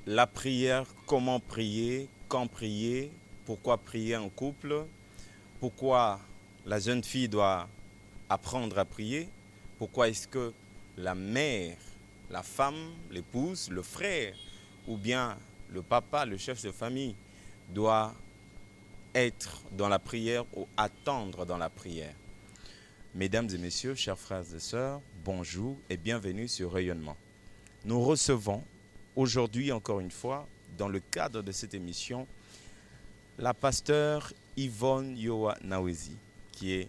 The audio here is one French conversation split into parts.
La prière, comment prier, quand prier, pourquoi prier en couple, pourquoi la jeune fille doit apprendre à prier, pourquoi est-ce que la mère, la femme, l'épouse, le frère ou bien le papa, le chef de famille doit être dans la prière ou attendre dans la prière. Mesdames et messieurs, chers frères et sœurs, bonjour et bienvenue sur Rayonnement. Nous recevons aujourd'hui encore une fois, dans le cadre de cette émission, la pasteure Yvonne Yoa Nawezi, qui est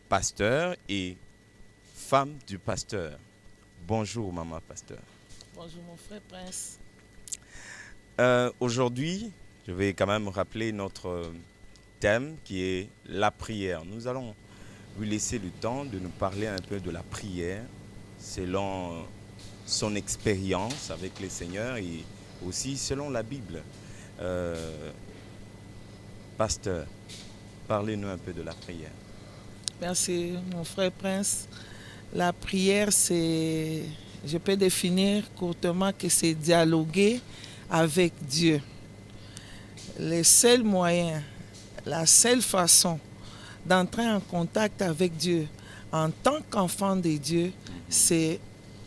pasteur et femme du pasteur. Bonjour, maman pasteur. Bonjour mon frère Prince. Aujourd'hui, je vais quand même rappeler notre thème qui est la prière. Nous allons lui laisser le temps de nous parler un peu de la prière selon son expérience avec le Seigneur et aussi selon la Bible. Pasteur, parlez-nous un peu de la prière. Merci mon frère Prince. La prière, je peux définir courtement que c'est dialoguer avec Dieu. Le seul moyen, la seule façon d'entrer en contact avec Dieu en tant qu'enfant de Dieu, c'est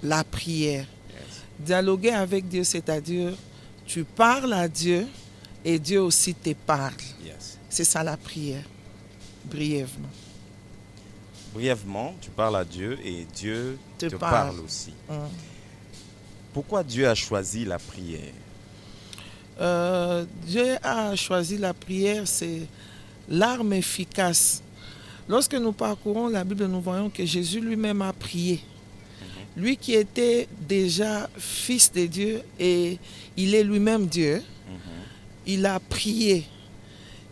la prière. Yes. Dialoguer avec Dieu, c'est-à-dire tu parles à Dieu et Dieu aussi te parle. Yes. C'est ça la prière, brièvement. Brièvement, tu parles à Dieu et Dieu te parle. parle aussi. Hum. Pourquoi Dieu a choisi la prière? Dieu a choisi la prière, c'est l'arme efficace. Lorsque nous parcourons la Bible, nous voyons que Jésus lui-même a prié. Lui qui était déjà fils de Dieu et il est lui-même Dieu, il a prié.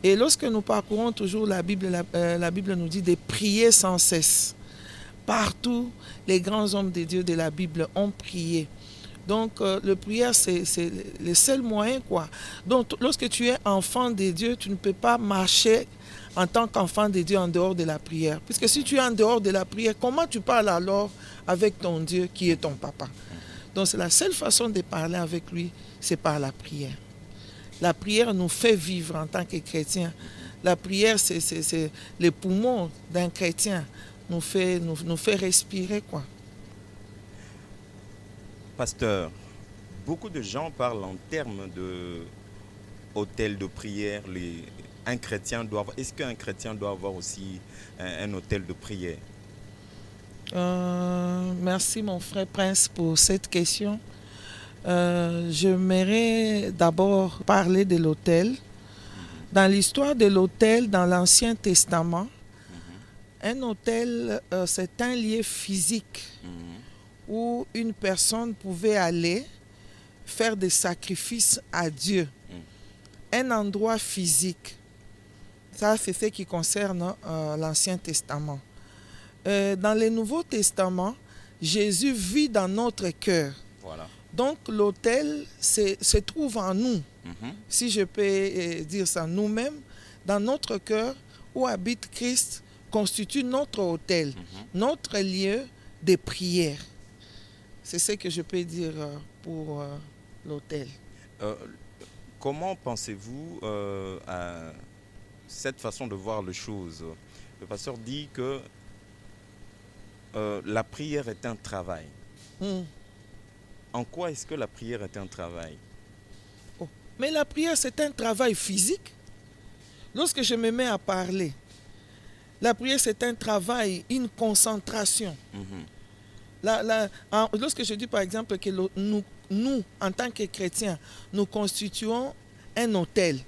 Et lorsque nous parcourons toujours la Bible, la Bible nous dit de prier sans cesse. Partout, les grands hommes de Dieu de la Bible ont prié. Donc, la prière, c'est le seul moyen, quoi. Donc, lorsque tu es enfant de Dieu, tu ne peux pas marcher en tant qu'enfant de Dieu en dehors de la prière. Puisque si tu es en dehors de la prière, comment tu parles alors avec ton Dieu qui est ton papa? Donc, c'est la seule façon de parler avec lui, c'est par la prière. La prière nous fait vivre en tant que chrétiens. La prière, c'est les poumons d'un chrétien, nous fait respirer, quoi. Pasteur, beaucoup de gens parlent en termes de hôtel de prière. Un chrétien doit avoir, est-ce qu'un chrétien doit avoir aussi un hôtel de prière? Merci mon frère Prince pour cette question. J'aimerais d'abord parler de l'autel. Dans l'histoire de l'autel, dans l'Ancien Testament, un autel, c'est un lieu physique où une personne pouvait aller faire des sacrifices à Dieu. Un endroit physique. Ça, c'est ce qui concerne l'Ancien Testament. Dans le Nouveau Testament, Jésus vit dans notre cœur. Voilà. Donc l'autel se trouve en nous, si je peux dire ça, nous-mêmes, dans notre cœur où habite Christ, constitue notre autel, notre lieu de prière. C'est ce que je peux dire pour l'autel. Comment pensez-vous à cette façon de voir les choses? Le pasteur dit que la prière est un travail. En quoi est-ce que la prière est un travail? Oh. Mais la prière, c'est un travail physique. Lorsque je me mets à parler, la prière, c'est un travail, une concentration. Lorsque je dis par exemple que nous, en tant que chrétiens, nous constituons un autel.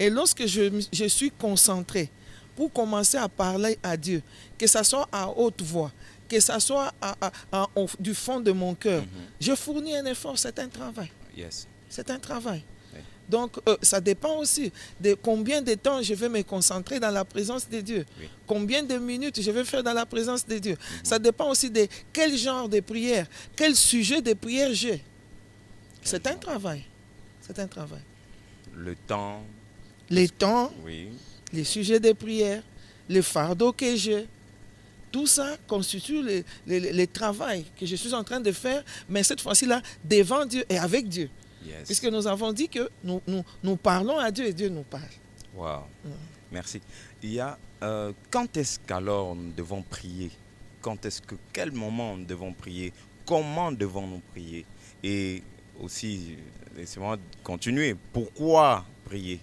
Et lorsque je suis concentré pour commencer à parler à Dieu, que ce soit à haute voix, que ce soit du fond de mon cœur, je fournis un effort, c'est un travail. Yes. C'est un travail. Oui. Donc, ça dépend aussi de combien de temps je vais me concentrer dans la présence de Dieu. Oui. Combien de minutes je vais faire dans la présence de Dieu. Ça dépend aussi de quel genre de prière, quel sujet de prière j'ai. C'est un travail. C'est un travail. Le temps. Les temps, Oui. les sujets de prière, le fardeau que j'ai. Tout ça constitue le travail que je suis en train de faire, mais cette fois-ci-là, devant Dieu et avec Dieu. Yes. Puisque nous avons dit que nous parlons à Dieu et Dieu nous parle. Wow. Merci. Il y a, quand est-ce qu'alors nous devons prier? Quel moment nous devons prier? Comment devons-nous prier? Et aussi, laissez-moi continuer. Pourquoi prier?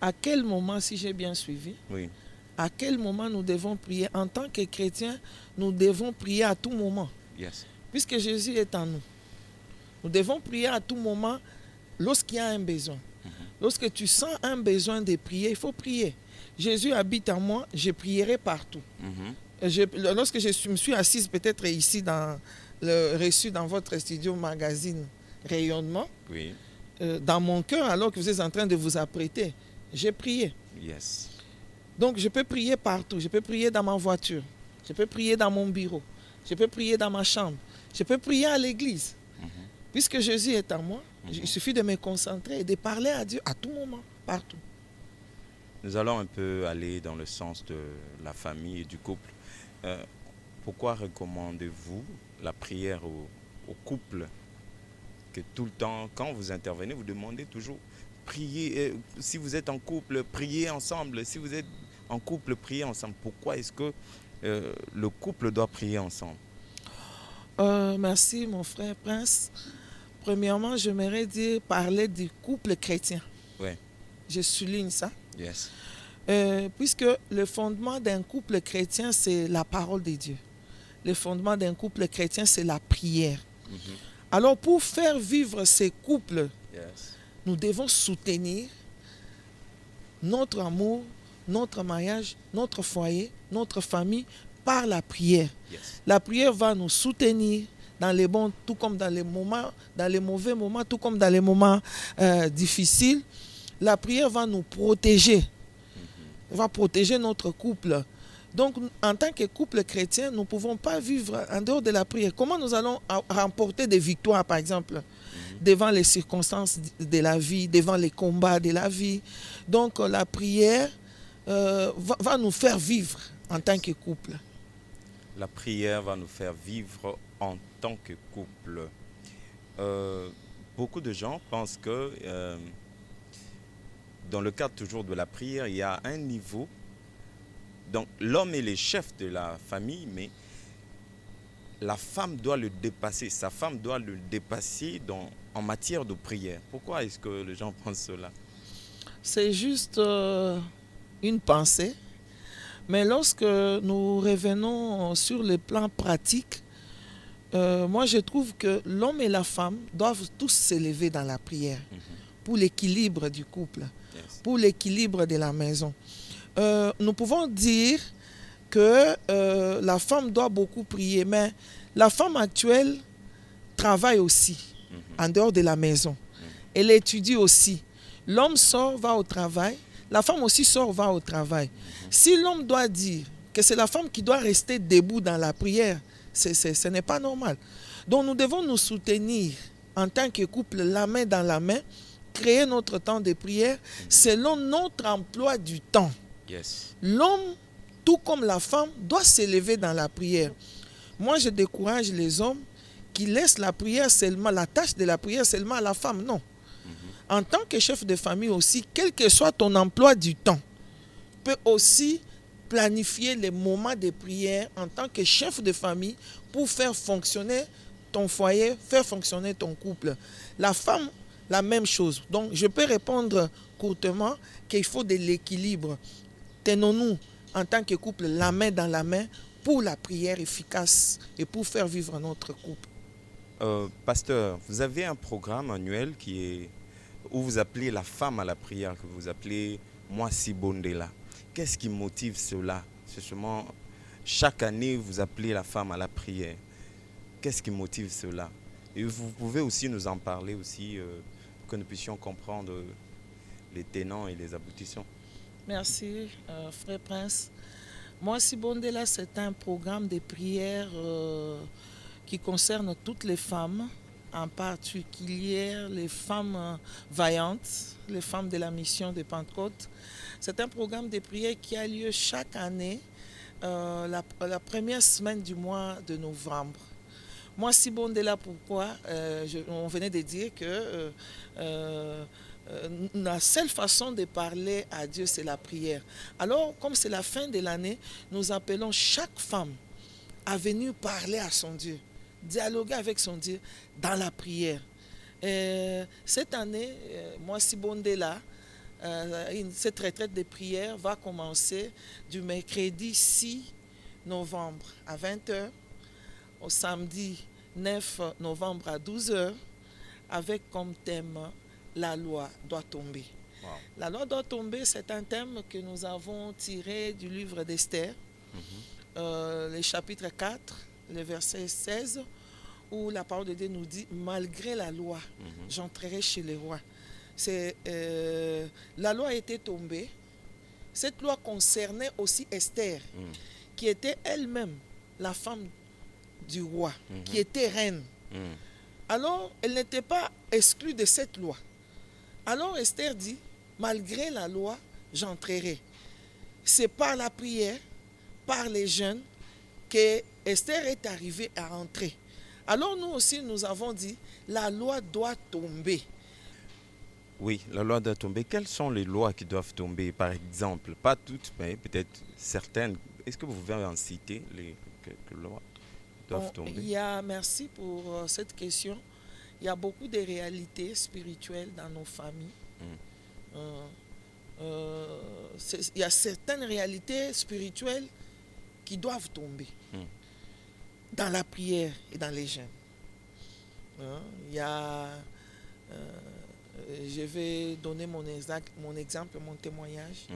À quel moment, si j'ai bien suivi, Oui. à quel moment nous devons prier? En tant que chrétiens, nous devons prier à tout moment. Yes. Puisque Jésus est en nous. Nous devons prier à tout moment lorsqu'il y a un besoin. Lorsque tu sens un besoin de prier, il faut prier. Jésus habite en moi, je prierai partout. Lorsque me suis assise peut-être ici reçu dans votre studio magazine Rayonnement, Oui. Dans mon cœur, alors que vous êtes en train de vous apprêter, j'ai prié. Yes. Donc je peux prier partout. Je peux prier dans ma voiture. Je peux prier dans mon bureau. Je peux prier dans ma chambre. Je peux prier à l'église. Puisque Jésus est en moi, il suffit de me concentrer et de parler à Dieu à tout moment, partout. Nous allons un peu aller dans le sens de la famille et du couple. Pourquoi recommandez-vous la prière au couple? Que tout le temps, quand vous intervenez, vous demandez toujours prier. Si vous êtes en couple, priez ensemble. Si vous êtes en couple, priez ensemble. Pourquoi est-ce que le couple doit prier ensemble? Merci mon frère Prince. Premièrement, j'aimerais parler du couple chrétien. Oui. Je souligne ça. Yes. Puisque le fondement d'un couple chrétien, c'est la parole de Dieu. Le fondement d'un couple chrétien, c'est la prière. Alors, pour faire vivre ces couples, Yes. nous devons soutenir notre amour, notre mariage, notre foyer, notre famille par la prière. Yes. La prière va nous soutenir dans les bons, tout comme dans les moments, dans les mauvais moments, tout comme dans les moments difficiles. La prière va nous protéger, va protéger notre couple. Donc, en tant que couple chrétien, nous ne pouvons pas vivre en dehors de la prière. Comment nous allons remporter des victoires, par exemple, devant les circonstances de la vie, devant les combats de la vie? Donc, la prière va nous faire vivre en tant que couple. La prière va nous faire vivre en tant que couple. Beaucoup de gens pensent que dans le cadre toujours de la prière, il y a un niveau. Donc l'homme est le chef de la famille, mais la femme doit le dépasser. Sa femme doit le dépasser en matière de prière. Pourquoi est-ce que les gens pensent cela? C'est juste une pensée. Mais lorsque nous revenons sur le plan pratique, moi je trouve que l'homme et la femme doivent tous s'élever dans la prière pour l'équilibre du couple, pour l'équilibre de la maison. Nous pouvons dire que la femme doit beaucoup prier, mais la femme actuelle travaille aussi en dehors de la maison. Elle étudie aussi. L'homme sort, va au travail. La femme aussi sort, va au travail. Si l'homme doit dire que c'est la femme qui doit rester debout dans la prière, ce n'est pas normal. Donc nous devons nous soutenir en tant que couple, la main dans la main, créer notre temps de prière selon notre emploi du temps. Yes. L'homme, tout comme la femme, doit s'élever dans la prière. Moi, je décourage les hommes qui laissent la prière seulement, la tâche de la prière seulement à la femme. Non. En tant que chef de famille aussi, quel que soit ton emploi du temps, tu peux aussi planifier les moments de prière en tant que chef de famille pour faire fonctionner ton foyer, faire fonctionner ton couple. La femme, la même chose. Donc, je peux répondre courtement qu'il faut de l'équilibre. Tenons-nous en tant que couple la main dans la main pour la prière efficace et pour faire vivre notre couple. Pasteur, vous avez un programme annuel où vous appelez la femme à la prière, que vous appelez Mwasi Bondela. Qu'est-ce qui motive cela? C'est seulement chaque année, vous appelez la femme à la prière. Qu'est-ce qui motive cela? Et vous pouvez aussi nous en parler aussi, pour que nous puissions comprendre les tenants et les aboutissants. Merci, frère Prince. Mwasi Bondela, c'est un programme de prière qui concerne toutes les femmes, en particulier les femmes vaillantes, les femmes de la mission de Pentecôte. C'est un programme de prière qui a lieu chaque année, la première semaine du mois de novembre. Moi, si bon dès là, pourquoi on venait de dire que la seule façon de parler à Dieu, c'est la prière. Alors, comme c'est la fin de l'année, nous appelons chaque femme à venir parler à son Dieu, dialoguer avec son Dieu dans la prière. Cette année, moi, si bon dès là, cette retraite de prière va commencer du mercredi 6 novembre à 20h au samedi 9 novembre à 12h avec comme thème la loi doit tomber. Wow. La loi doit tomber, c'est un thème que nous avons tiré du livre d'Esther, le chapitre 4, le verset 16, où la parole de Dieu nous dit, malgré la loi, j'entrerai chez les rois. La loi était tombée. Cette loi concernait aussi Esther, qui était elle-même la femme du roi, qui était reine. Alors, elle n'était pas exclue de cette loi. Alors Esther dit, malgré la loi, j'entrerai. C'est par la prière, par les jeûnes, que Esther est arrivée à entrer. Alors nous aussi, nous avons dit, la loi doit tomber. Oui, la loi doit tomber. Quelles sont les lois qui doivent tomber, par exemple? Pas toutes, mais peut-être certaines. Est-ce que vous pouvez en citer quelques lois qui doivent tomber? Merci pour cette question. Il y a beaucoup de réalités spirituelles dans nos familles. Il y a certaines réalités spirituelles qui doivent tomber dans la prière et dans les jeûnes. Il y a... je vais donner mon exemple, mon témoignage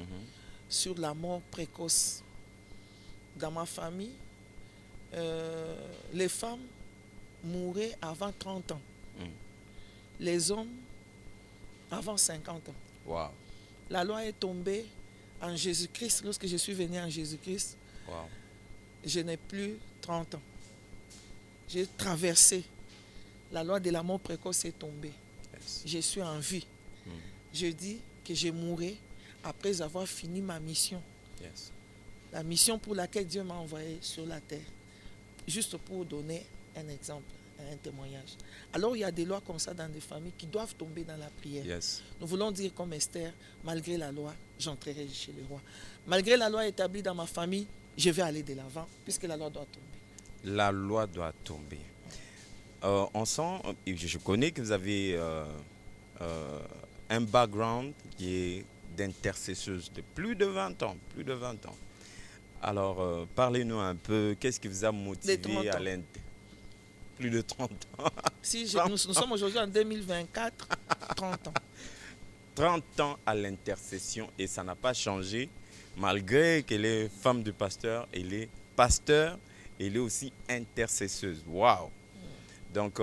sur la mort précoce. Dans ma famille, les femmes mouraient avant 30 ans. Les hommes avant 50 ans. Wow. La loi est tombée en Jésus-Christ. Lorsque je suis venu en Jésus-Christ, je n'ai plus 30 ans. J'ai traversé. La loi de la mort précoce est tombée. Yes. Je suis en vie. Je dis que je mourrai après avoir fini ma mission. Yes. La mission pour laquelle Dieu m'a envoyé sur la terre. Juste pour donner un exemple, un témoignage. Alors il y a des lois comme ça dans des familles qui doivent tomber dans la prière. Yes. Nous voulons dire comme Esther, malgré la loi, j'entrerai chez le roi. Malgré la loi établie dans ma famille, je vais aller de l'avant puisque la loi doit tomber. La loi doit tomber. On sent, je connais que vous avez un background qui est d'intercesseuse de plus de 20 ans. Plus de 20 ans. Alors, parlez-nous un peu, qu'est-ce qui vous a motivé à plus de 30 ans? Si nous sommes aujourd'hui en 2024, 30 ans. 30 ans à l'intercession et ça n'a pas changé, malgré qu'elle est femme de pasteur, elle est pasteur, elle est aussi intercesseuse. Waouh! Donc,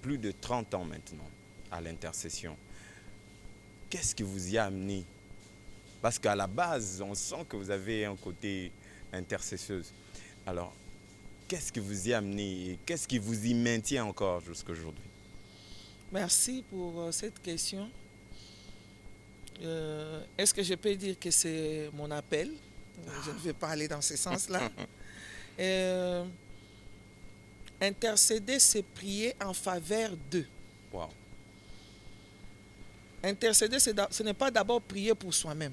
plus de 30 ans maintenant à l'intercession. Qu'est-ce qui vous y a amené? Parce qu'à la base, on sent que vous avez un côté intercesseuse. Alors, qu'est-ce qui vous y a amené et qu'est-ce qui vous y maintient encore jusqu'à aujourd'hui? Merci pour cette question. Est-ce que je peux dire que c'est mon appel? Je ne vais pas aller dans ce sens-là. Intercéder, c'est prier en faveur d'eux. Wow. Intercéder, ce n'est pas d'abord prier pour soi-même.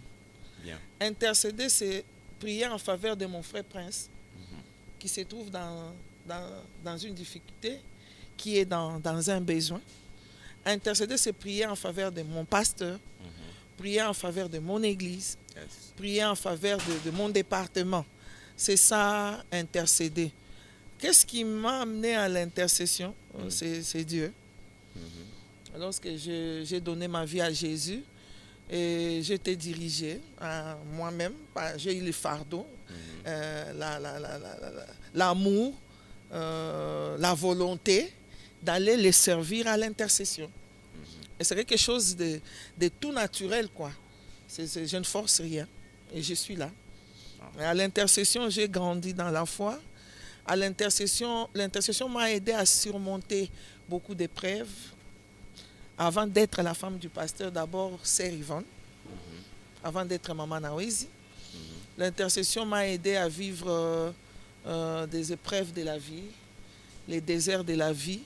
Bien. Intercéder, c'est prier en faveur de mon frère Prince, qui se trouve dans une difficulté, qui est dans un besoin. Intercéder, c'est prier en faveur de mon pasteur, prier en faveur de mon église, yes. Prier en faveur de mon département. C'est ça, intercéder. Qu'est-ce qui m'a amené à l'intercession? C'est Dieu. Lorsque j'ai donné ma vie à Jésus, et j'étais dirigé à moi-même, j'ai eu le fardeau, l'amour, la volonté d'aller les servir à l'intercession. Et c'est quelque chose de tout naturel, quoi. Je ne force rien et je suis là. Et à l'intercession, j'ai grandi dans la foi. À l'intercession m'a aidé à surmonter beaucoup d'épreuves. Avant d'être la femme du pasteur, d'abord Sœur Yvonne, avant d'être Maman Nawezi. L'intercession m'a aidé à vivre des épreuves de la vie, les déserts de la vie.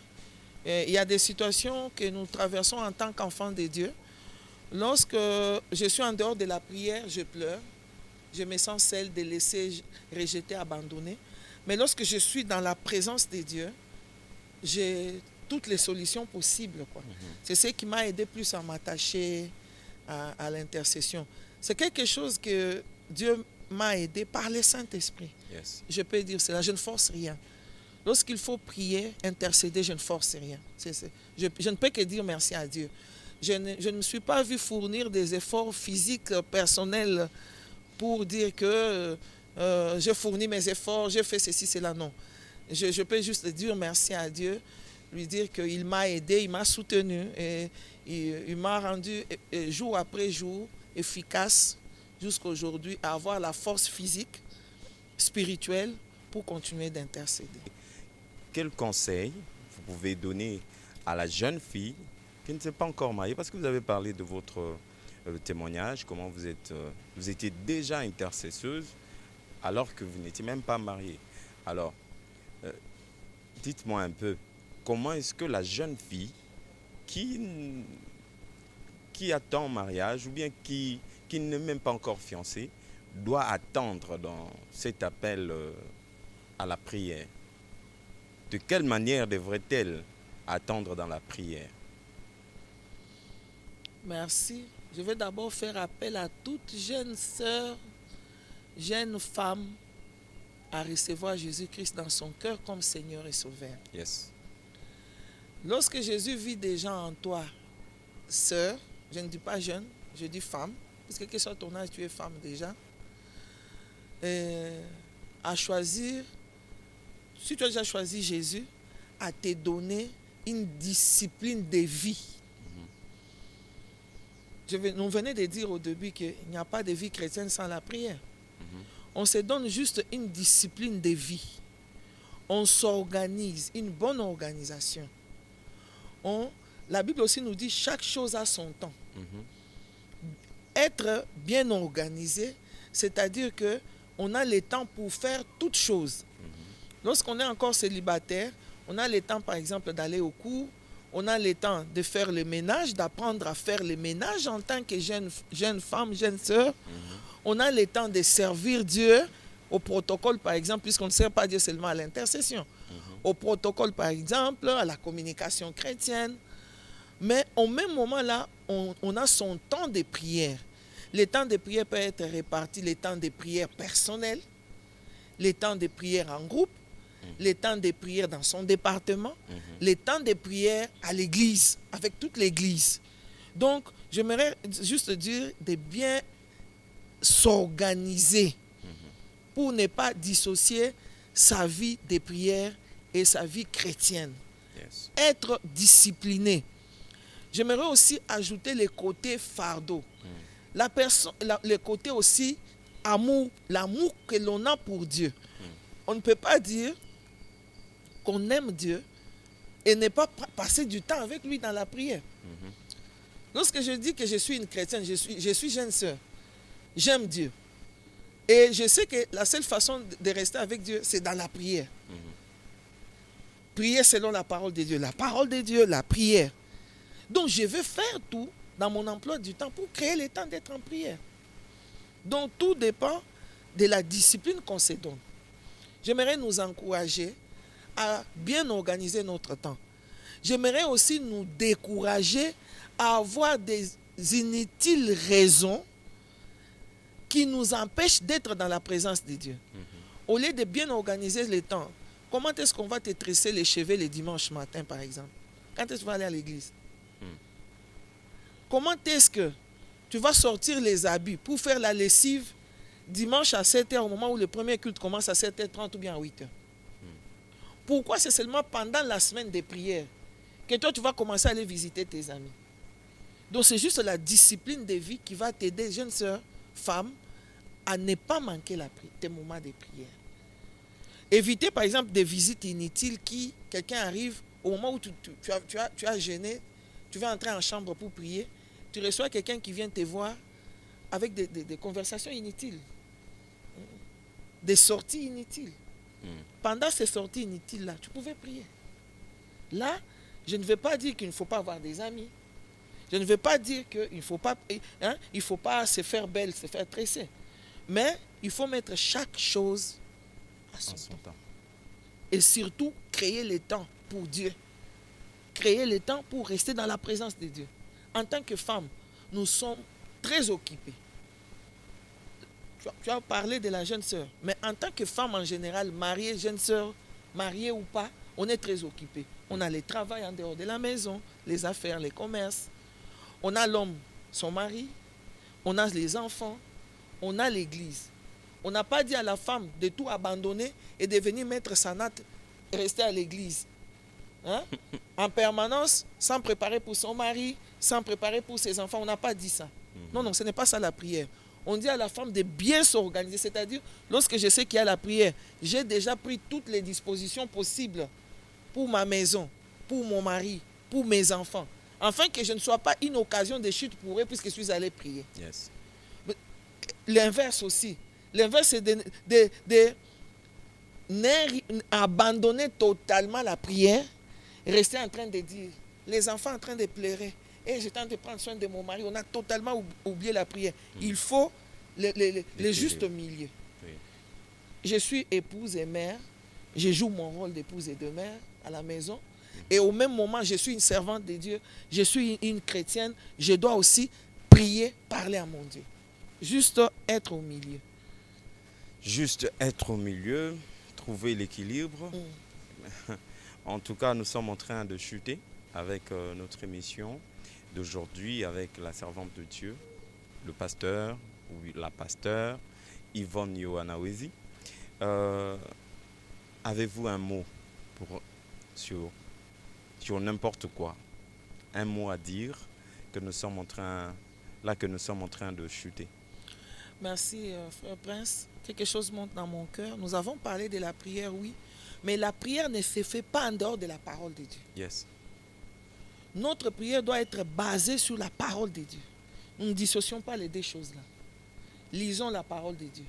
Et il y a des situations que nous traversons en tant qu'enfants de Dieu. Lorsque je suis en dehors de la prière, je pleure. Je me sens seule, délaissée, rejetée, abandonnée. Mais lorsque je suis dans la présence de Dieu, j'ai toutes les solutions possibles, quoi. C'est ce qui m'a aidé plus à m'attacher à l'intercession. C'est quelque chose que Dieu m'a aidé par le Saint-Esprit. Yes. Je peux dire cela, je ne force rien. Lorsqu'il faut prier, intercéder, je ne force rien. Je ne peux que dire merci à Dieu. Je ne me suis pas vu fournir des efforts physiques, personnels, pour dire que je fournis mes efforts, je fais ceci, cela. Non. Je peux juste dire merci à Dieu, lui dire qu'il m'a aidé, il m'a soutenu et il m'a rendu jour après jour efficace jusqu'à aujourd'hui à avoir la force physique, spirituelle pour continuer d'intercéder. Quel conseil vous pouvez donner à la jeune fille qui ne s'est pas encore mariée? Parce que vous avez parlé de votre témoignage, comment vous étiez déjà intercesseuse alors que vous n'étiez même pas mariée. Alors, dites-moi un peu, comment est-ce que la jeune fille qui attend mariage ou bien qui n'est même pas encore fiancée doit attendre dans cet appel à la prière? De quelle manière devrait-elle attendre dans la prière? Merci. Je vais d'abord faire appel à toute jeune sœur, jeune femme, à recevoir Jésus-Christ dans son cœur comme Seigneur et Sauveur. Yes. Lorsque Jésus vit déjà en toi, sœur, je ne dis pas jeune, je dis femme, parce que quel que soit ton âge, tu es femme déjà, à choisir, si tu as déjà choisi Jésus, à te donner une discipline de vie. Nous venons de dire au début qu'il n'y a pas de vie chrétienne sans la prière. On se donne juste une discipline de vie. On s'organise, une bonne organisation. La Bible aussi nous dit chaque chose a son temps. Être bien organisé, c'est-à-dire qu'on a le temps pour faire toutes choses. Lorsqu'on est encore célibataire, on a le temps par exemple d'aller au cours, on a le temps de faire le ménage, d'apprendre à faire le ménage en tant que jeune femme, jeune sœur. On a le temps de servir Dieu au protocole, par exemple, puisqu'on ne sert pas Dieu seulement à l'intercession. Au protocole, par exemple, à la communication chrétienne. Mais au même moment-là, on a son temps de prière. Le temps de prière peut être réparti, le temps de prière personnel, le temps de prière en groupe, le temps de prière dans son département, le temps de prière à l'église, avec toute l'église. Donc, j'aimerais juste dire de bien s'organiser pour ne pas dissocier sa vie de prière et sa vie chrétienne. Yes. Être discipliné. J'aimerais aussi ajouter le côté fardeau. Le côté aussi amour, l'amour que l'on a pour Dieu. On ne peut pas dire qu'on aime Dieu et ne pas passer du temps avec lui dans la prière. Lorsque je dis que je suis une chrétienne, je suis jeune sœur, j'aime Dieu. Et je sais que la seule façon de rester avec Dieu, c'est dans la prière. Prier selon la parole de Dieu. La parole de Dieu, la prière. Donc je vais faire tout dans mon emploi du temps pour créer le temps d'être en prière. Donc tout dépend de la discipline qu'on se donne. J'aimerais nous encourager à bien organiser notre temps. J'aimerais aussi nous décourager à avoir des inutiles raisons qui nous empêchent d'être dans la présence de Dieu. Au lieu de bien organiser le temps, comment est-ce qu'on va te tresser les cheveux le dimanche matin, par exemple? Quand est-ce que tu vas aller à l'église? Comment est-ce que tu vas sortir les habits pour faire la lessive dimanche à 7h, au moment où le premier culte commence à 7h30 ou bien à 8h? Pourquoi c'est seulement pendant la semaine des prières que toi tu vas commencer à aller visiter tes amis? Donc c'est juste la discipline de vie qui va t'aider, jeune sœur, femme, à ne pas manquer tes moments de prière. Éviter par exemple des visites inutiles qui, quelqu'un arrive au moment où tu as jeûné, tu vas entrer en chambre pour prier, tu reçois quelqu'un qui vient te voir avec des conversations inutiles, des sorties inutiles. Pendant ces sorties inutiles-là, tu pouvais prier. Là, je ne vais pas dire qu'il ne faut pas avoir des amis. Je ne vais pas dire qu'il ne faut pas, faut pas se faire belle, se faire tresser. Mais il faut mettre chaque chose à son temps. Et surtout, créer le temps pour Dieu. Créer le temps pour rester dans la présence de Dieu. En tant que femme, nous sommes très occupées. Tu as parlé de la jeune sœur, mais en tant que femme en général, mariée, jeune sœur, mariée ou pas, on est très occupé. On a le travail en dehors de la maison, les affaires, les commerces. On a l'homme, son mari, on a les enfants, on a l'église. On n'a pas dit à la femme de tout abandonner et de venir mettre sa natte et rester à l'église. En permanence, sans préparer pour son mari, sans préparer pour ses enfants. On n'a pas dit ça. Non, ce n'est pas ça la prière. On dit à la femme de bien s'organiser. C'est-à-dire, lorsque je sais qu'il y a la prière, j'ai déjà pris toutes les dispositions possibles pour ma maison, pour mon mari, pour mes enfants. Afin que je ne sois pas une occasion de chute pour eux puisque je suis allé prier. Yes. L'inverse aussi. L'inverse, c'est d'abandonner totalement la prière, rester en train de dire, les enfants en train de pleurer, et je tente de prendre soin de mon mari, on a totalement oublié la prière. Il faut le juste milieu. Oui. Je suis épouse et mère, je joue mon rôle d'épouse et de mère à la maison, et au même moment, je suis une servante de Dieu, je suis une chrétienne, je dois aussi prier, parler à mon Dieu. Juste être au milieu. Juste être au milieu, trouver l'équilibre. En tout cas, nous sommes en train de chuter avec notre émission d'aujourd'hui avec la servante de Dieu, le pasteur ou la pasteur Yvonne Yohanawezi. Avez-vous un mot sur n'importe quoi, un mot à dire que nous sommes en train de chuter? Merci, frère Prince. Quelque chose monte dans mon cœur. Nous avons parlé de la prière, oui, mais la prière ne se fait pas en dehors de la parole de Dieu. Yes. Notre prière doit être basée sur la parole de Dieu. Nous ne dissocions pas les deux choses-là. Lisons la parole de Dieu.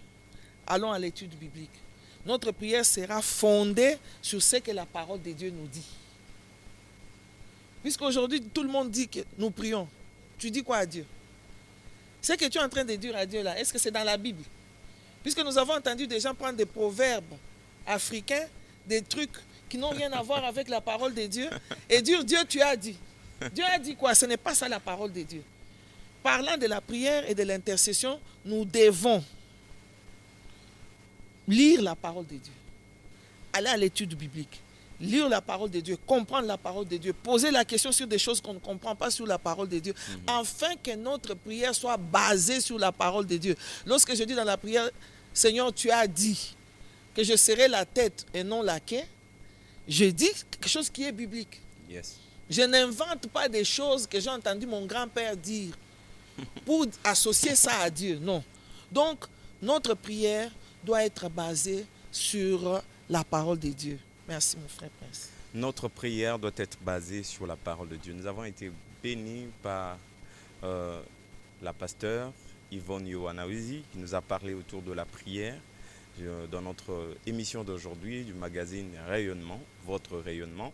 Allons à l'étude biblique. Notre prière sera fondée sur ce que la parole de Dieu nous dit. Puisqu'aujourd'hui, tout le monde dit que nous prions. Tu dis quoi à Dieu? Ce que tu es en train de dire à Dieu là, est-ce que c'est dans la Bible? Puisque nous avons entendu des gens prendre des proverbes africains, des trucs qui n'ont rien à voir avec la parole de Dieu, et dire Dieu, tu as dit. Dieu a dit quoi? Ce n'est pas ça la parole de Dieu. Parlant de la prière et de l'intercession, nous devons lire la parole de Dieu, aller à l'étude biblique, lire la parole de Dieu, comprendre la parole de Dieu, poser la question sur des choses qu'on ne comprend pas sur la parole de Dieu, afin que notre prière soit basée sur la parole de Dieu. Lorsque je dis dans la prière, Seigneur, tu as dit que je serai la tête et non la queue, je dis quelque chose qui est biblique. Yes. Je n'invente pas des choses que j'ai entendu mon grand-père dire pour associer ça à Dieu. Non. Donc, notre prière doit être basée sur la parole de Dieu. Merci, mon frère Prince. Notre prière doit être basée sur la parole de Dieu. Nous avons été bénis par la pasteure Yvonne Yohanawezi qui nous a parlé autour de la prière dans notre émission d'aujourd'hui du magazine Rayonnement, votre rayonnement,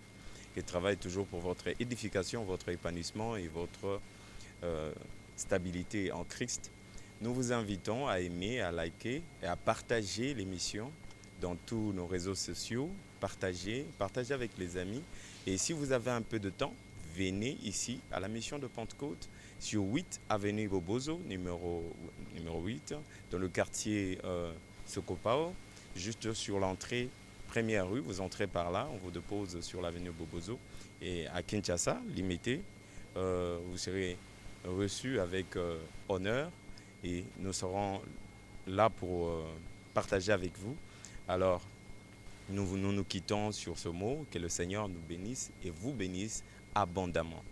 qui travaille toujours pour votre édification, votre épanouissement et votre stabilité en Christ. Nous vous invitons à aimer, à liker et à partager l'émission dans tous nos réseaux sociaux. Partagez avec les amis. Et si vous avez un peu de temps, venez ici à la mission de Pentecôte sur 8 avenue Bobozo, numéro 8, dans le quartier Sokopao, juste sur l'entrée première rue. Vous entrez par là, on vous dépose sur l'avenue Bobozo. Et à Kinshasa, limité, vous serez reçu avec honneur et nous serons là pour partager avec vous. Alors, nous quittons sur ce mot, que le Seigneur nous bénisse et vous bénisse abondamment.